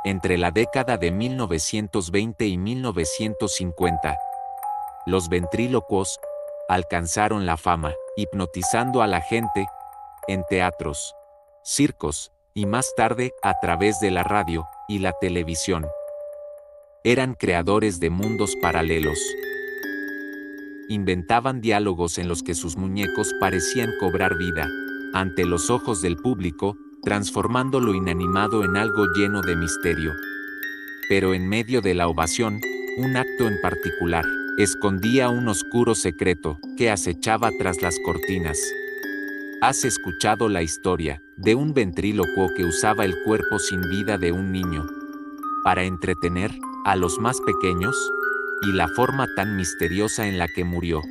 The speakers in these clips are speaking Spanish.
Entre la década de 1920 y 1950, los ventrílocuos alcanzaron la fama, hipnotizando a la gente en teatros, circos y más tarde a través de la radio y la televisión. Eran creadores de mundos paralelos. Inventaban diálogos en los que sus muñecos parecían cobrar vida ante los ojos del público, transformando lo inanimado en algo lleno de misterio. Pero en medio de la ovación, un acto en particular escondía un oscuro secreto que acechaba tras las cortinas. ¿Has escuchado la historia de un ventrílocuo que usaba el cuerpo sin vida de un niño para entretener a los más pequeños? Y la forma tan misteriosa en la que murió.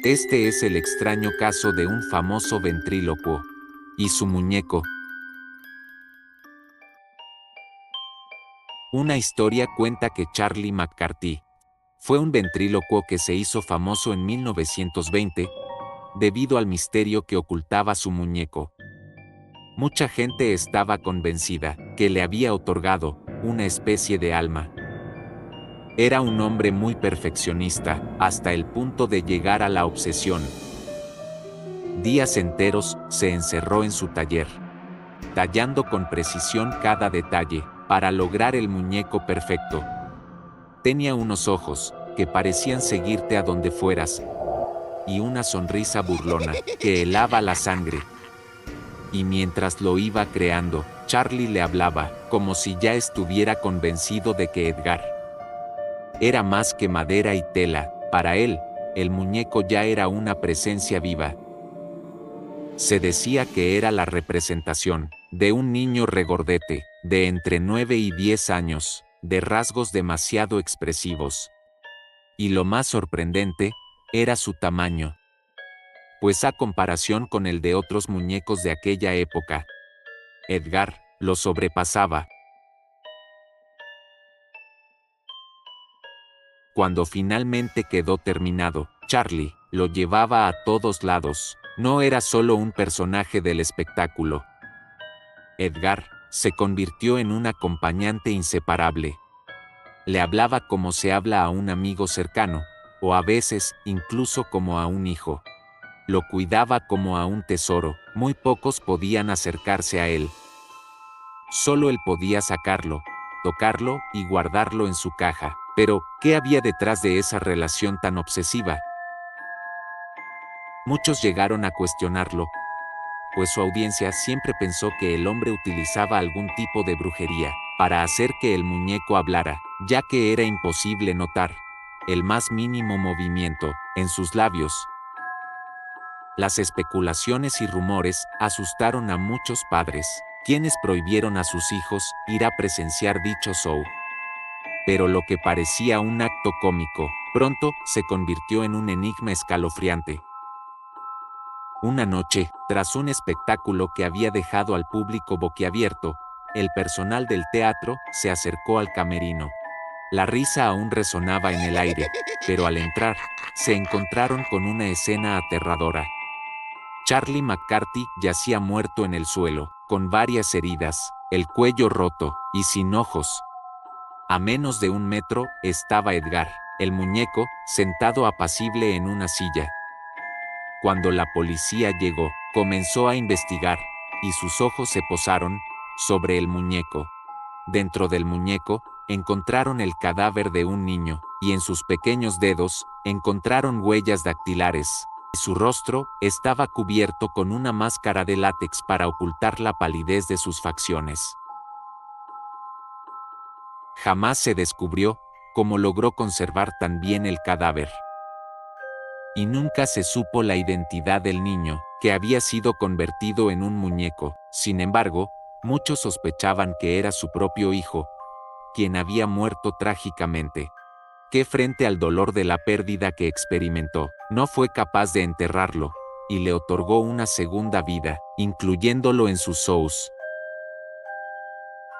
Este es el extraño caso de un famoso ventrílocuo y su muñeco. Una historia cuenta que Charlie McCarthy fue un ventrílocuo que se hizo famoso en 1920 debido al misterio que ocultaba su muñeco. Mucha gente estaba convencida que le había otorgado una especie de alma. Era un hombre muy perfeccionista, hasta el punto de llegar a la obsesión. Días enteros se encerró en su taller, tallando con precisión cada detalle, para lograr el muñeco perfecto. Tenía unos ojos que parecían seguirte a donde fueras, y una sonrisa burlona que helaba la sangre. Y mientras lo iba creando, Charlie le hablaba, como si ya estuviera convencido de que Edgar era más que madera y tela. Para él, el muñeco ya era una presencia viva. Se decía que era la representación de un niño regordete, de entre 9 y 10 años, de rasgos demasiado expresivos. Y lo más sorprendente, era su tamaño. Pues a comparación con el de otros muñecos de aquella época, Edgar lo sobrepasaba. Cuando finalmente quedó terminado, Charlie lo llevaba a todos lados. No era solo un personaje del espectáculo. Edgar se convirtió en un acompañante inseparable. Le hablaba como se habla a un amigo cercano, o a veces incluso como a un hijo. Lo cuidaba como a un tesoro. Muy pocos podían acercarse a él. Solo él podía sacarlo, tocarlo y guardarlo en su caja. Pero, ¿qué había detrás de esa relación tan obsesiva? Muchos llegaron a cuestionarlo, pues su audiencia siempre pensó que el hombre utilizaba algún tipo de brujería para hacer que el muñeco hablara, ya que era imposible notar el más mínimo movimiento en sus labios. Las especulaciones y rumores asustaron a muchos padres, quienes prohibieron a sus hijos ir a presenciar dicho show. Pero lo que parecía un acto cómico, pronto se convirtió en un enigma escalofriante. Una noche, tras un espectáculo que había dejado al público boquiabierto, el personal del teatro se acercó al camerino. La risa aún resonaba en el aire, pero al entrar, se encontraron con una escena aterradora. Charlie McCarthy yacía muerto en el suelo, con varias heridas, el cuello roto y sin ojos. A menos de 1 metro estaba Edgar, el muñeco, sentado apacible en una silla. Cuando la policía llegó, comenzó a investigar, y sus ojos se posaron sobre el muñeco. Dentro del muñeco, encontraron el cadáver de un niño, y en sus pequeños dedos, encontraron huellas dactilares. Su rostro estaba cubierto con una máscara de látex para ocultar la palidez de sus facciones. Jamás se descubrió cómo logró conservar tan bien el cadáver. Y nunca se supo la identidad del niño, que había sido convertido en un muñeco. Sin embargo, muchos sospechaban que era su propio hijo, quien había muerto trágicamente. Que frente al dolor de la pérdida que experimentó, no fue capaz de enterrarlo, y le otorgó una segunda vida, incluyéndolo en sus shows.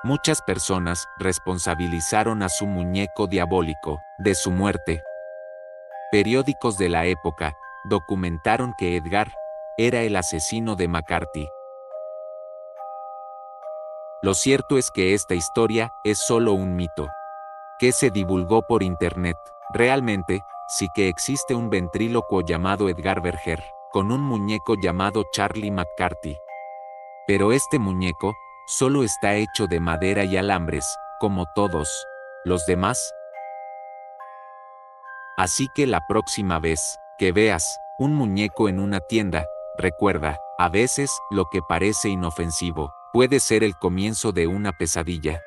Muchas personas responsabilizaron a su muñeco diabólico de su muerte. Periódicos de la época documentaron que Edgar era el asesino de McCarthy. Lo cierto es que esta historia es solo un mito que se divulgó por internet. Realmente, sí que existe un ventrílocuo llamado Edgar Berger, con un muñeco llamado Charlie McCarthy. Pero este muñeco solo está hecho de madera y alambres, como todos los demás. Así que la próxima vez que veas un muñeco en una tienda, recuerda, a veces lo que parece inofensivo puede ser el comienzo de una pesadilla.